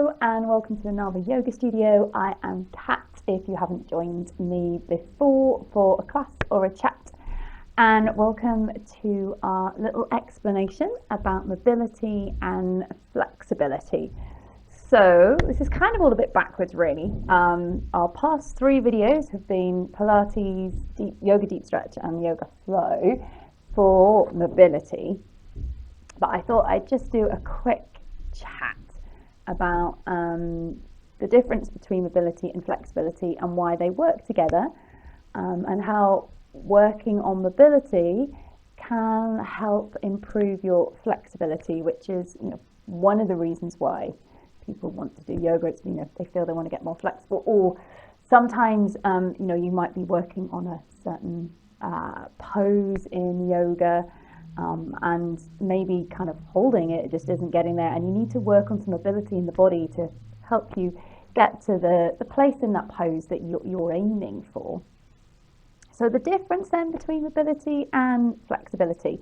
Hello and welcome to another yoga studio. I am Kat, if you haven't joined me before for a class or a chat. And welcome to our little explanation about mobility and flexibility. So this is kind of all a bit backwards really. Our past 3 videos have been Pilates, yoga deep stretch and yoga flow for mobility. But I thought I'd just do a quick chat about the difference between mobility and flexibility and why they work together, and how working on mobility can help improve your flexibility, which is one of the reasons why people want to do yoga. It's they feel they want to get more flexible, or sometimes you might be working on a certain pose in yoga, and maybe kind of holding it just isn't getting there, and you need to work on some mobility in the body to help you get to the place in that pose that you're aiming for. So the difference then between mobility and flexibility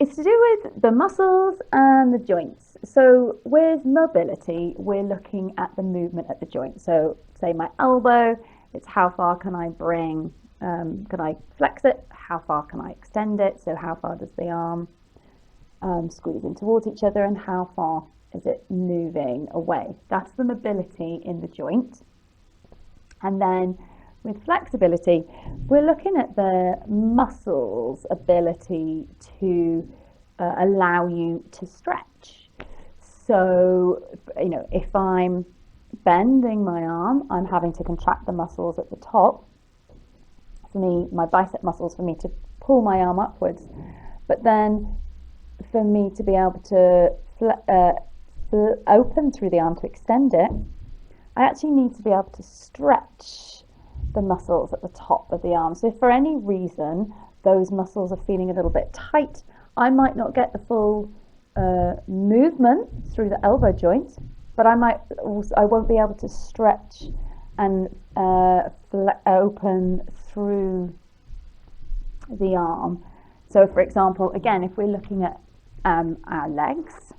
is to do with the muscles and the joints. So with mobility, we're looking at the movement at the joint. So say my elbow, it's how far can I bring, can I flex it? How far can I extend it? So how far does the arm squeeze in towards each other, and how far is it moving away? That's the mobility in the joint. And then with flexibility, we're looking at the muscles' ability to allow you to stretch. So, if I'm bending my arm, I'm having to contract the muscles at the top. For me, my bicep muscles, for me to pull my arm upwards. But then for me to be able to open through the arm to extend it, I actually need to be able to stretch the muscles at the top of the arm. So if for any reason those muscles are feeling a little bit tight, I might not get the full movement through the elbow joint, but I won't be able to stretch and open through the arm. So for example, again, if we're looking at our legs,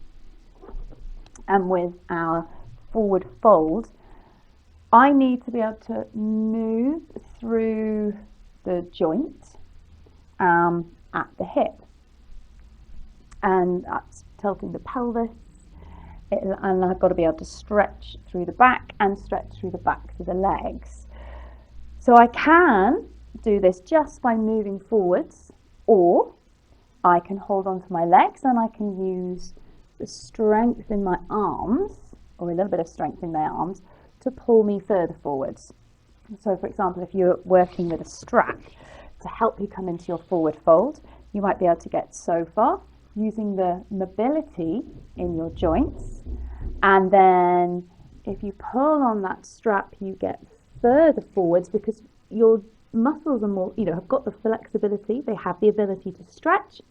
and with our forward fold, I need to be able to move through the joint at the hip, and that's tilting the pelvis. And I've got to be able to stretch through the back and stretch through the back to the legs. So I can do this just by moving forwards, or I can hold on to my legs and I can use the strength in my arms, or a little bit of strength in my arms, to pull me further forwards. So for example, if you're working with a strap to help you come into your forward fold, you might be able to get so far using the mobility in your joints, and then if you pull on that strap, you get further forwards because your muscles are more, have got the flexibility, they have the ability to stretch,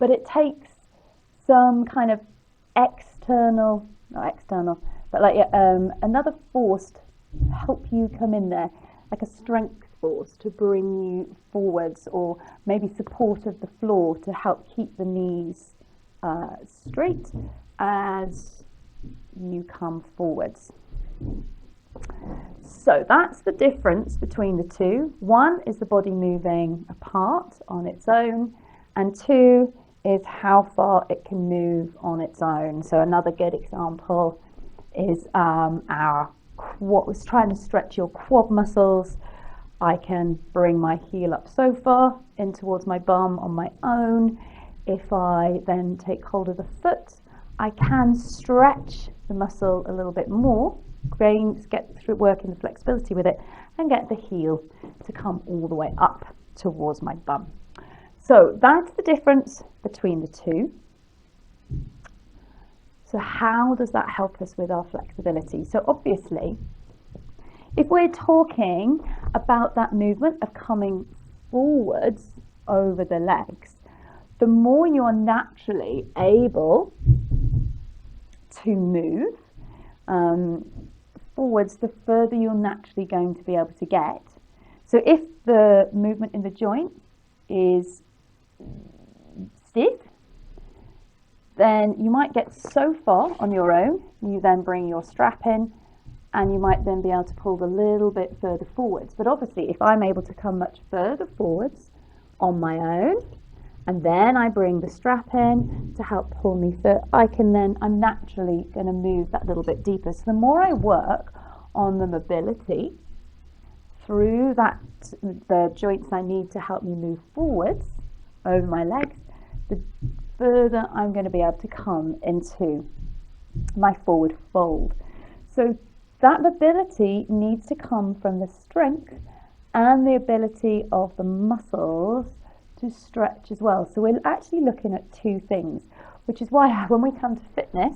but it takes some kind of another force to help you come in there, like a strength force to bring you forwards, or maybe support of the floor to help keep the knees straight as you come forwards. So that's the difference between the two. One is the body moving apart on its own, and 2 is how far it can move on its own. So another good example is our quad. Was trying to stretch your quad muscles. I can bring my heel up so far in towards my bum on my own. If I then take hold of the foot, I can stretch the muscle a little bit more, get through working the flexibility with it, and get the heel to come all the way up towards my bum. So that's the difference between the two. So how does that help us with our flexibility? So obviously, if we're talking about that movement of coming forwards over the legs, the more you are naturally able to move forwards, the further you're naturally going to be able to get. So if the movement in the joint is stiff, then you might get so far on your own, you then bring your strap in, and you might then be able to pull a little bit further forwards. But obviously, if I'm able to come much further forwards on my own, and then I bring the strap in to help pull me through, I'm naturally going to move that little bit deeper. So the more I work on the mobility through the joints I need to help me move forwards over my legs, the further I'm going to be able to come into my forward fold. So that mobility needs to come from the strength and the ability of the muscles to stretch as well. So we're actually looking at two things, which is why when we come to fitness,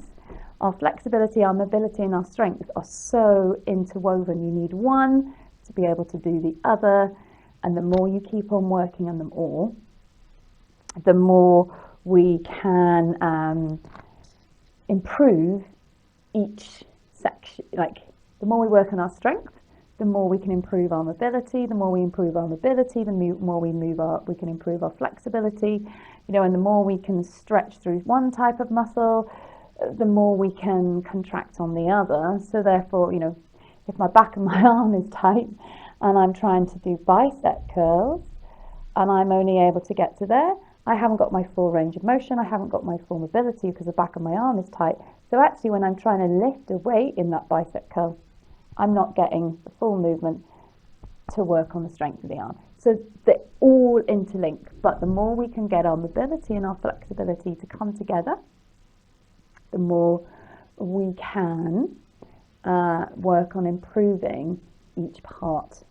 our flexibility, our mobility and our strength are so interwoven. You need one to be able to do the other, and the more you keep on working on them all, the more we can improve each section. Like, the more we work on our strength, the more we can improve our mobility. The more we improve our mobility, the more we can improve our flexibility. And the more we can stretch through one type of muscle, the more we can contract on the other. So therefore, if my back and my arm is tight and I'm trying to do bicep curls and I'm only able to get to there, I haven't got my full range of motion, I haven't got my full mobility because the back of my arm is tight. So actually when I'm trying to lift a weight in that bicep curl, I'm not getting the full movement to work on the strength of the arm. So they all interlink, but the more we can get our mobility and our flexibility to come together, the more we can work on improving each part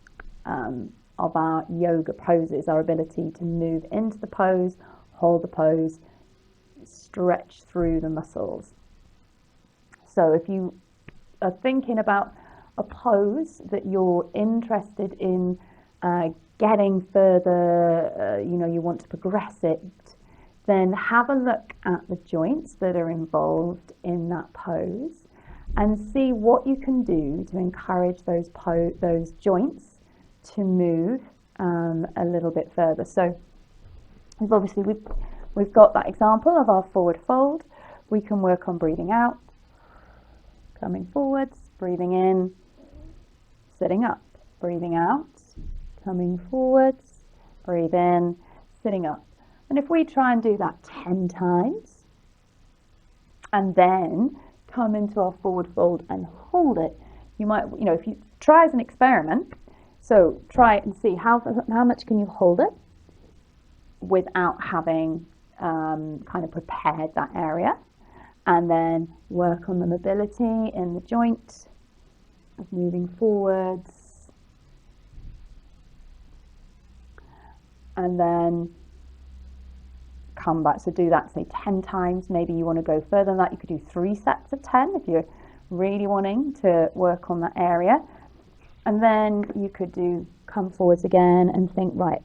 of our yoga poses, our ability to move into the pose, hold the pose, stretch through the muscles. So if you are thinking about a pose that you're interested in getting further, you want to progress it, then have a look at the joints that are involved in that pose and see what you can do to encourage those joints to move a little bit further. So we've got that example of our forward fold. We can work on breathing out, coming forwards, breathing in, sitting up, breathing out, coming forwards, breathe in, sitting up. And if we try and do that 10 times and then come into our forward fold and hold it, you might, if you try as an experiment, so try it and see how much can you hold it without having kind of prepared that area, and then work on the mobility in the joint of moving forwards, and then come back. So do that, say 10 times. Maybe you want to go further than that. You could do 3 sets of 10 if you're really wanting to work on that area. And then you could come forwards again and think, right,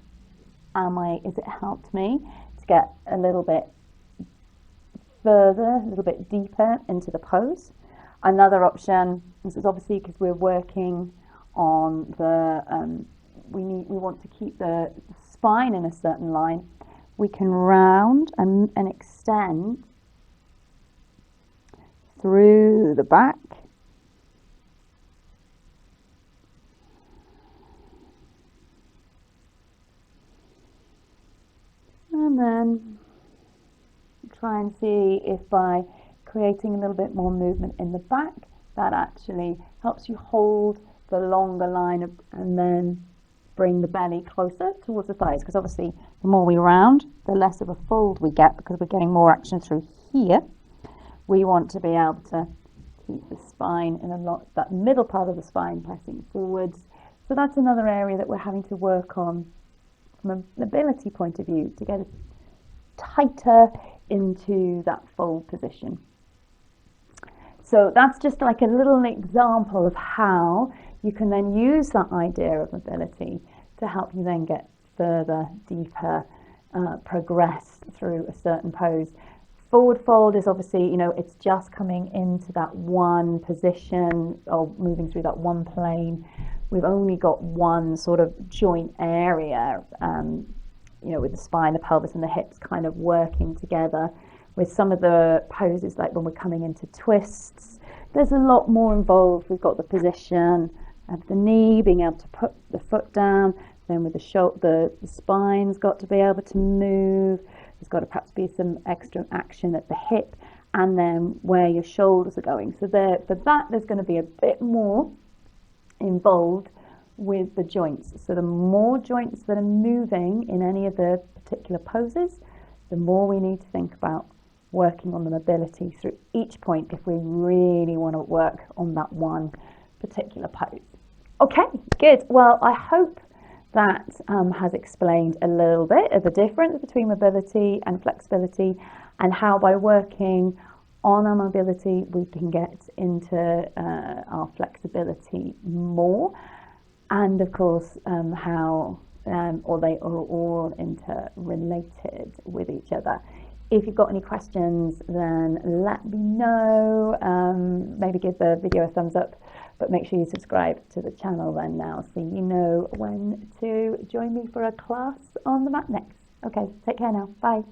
is it helped me to get a little bit further, a little bit deeper into the pose? Another option, this is obviously because we're working on we want to keep the spine in a certain line. We can round and extend through the back. And then try and see if by creating a little bit more movement in the back, that actually helps you hold the longer line and then bring the belly closer towards the thighs. Because obviously the more we round, the less of a fold we get because we're getting more action through here. We want to be able to keep the spine in that middle part of the spine pressing forwards. So that's another area that we're having to work on from a mobility point of view to get it tighter into that fold position. So that's just like a little example of how you can then use that idea of mobility to help you then get further, deeper, progress through a certain pose. Forward fold is obviously, it's just coming into that one position or moving through that one plane. We've only got one sort of joint area, with the spine, the pelvis and the hips kind of working together. With some of the poses, like when we're coming into twists, there's a lot more involved. We've got the position of the knee, being able to put the foot down, then with the shoulder, the spine's got to be able to move. There's got to perhaps be some extra action at the hip, and then where your shoulders are going. So there, for that, there's going to be a bit more involved with the joints. So the more joints that are moving in any of the particular poses, the more we need to think about working on the mobility through each point if we really want to work on that one particular pose. Okay, good. Well, I hope that has explained a little bit of the difference between mobility and flexibility, and how by working on our mobility we can get into our flexibility more, and of course how or they are all interrelated with each other. If you've got any questions, then let me know. Maybe give the video a thumbs up, but make sure you subscribe to the channel then now, so you know when to join me for a class on the mat next. Okay, take care now. Bye.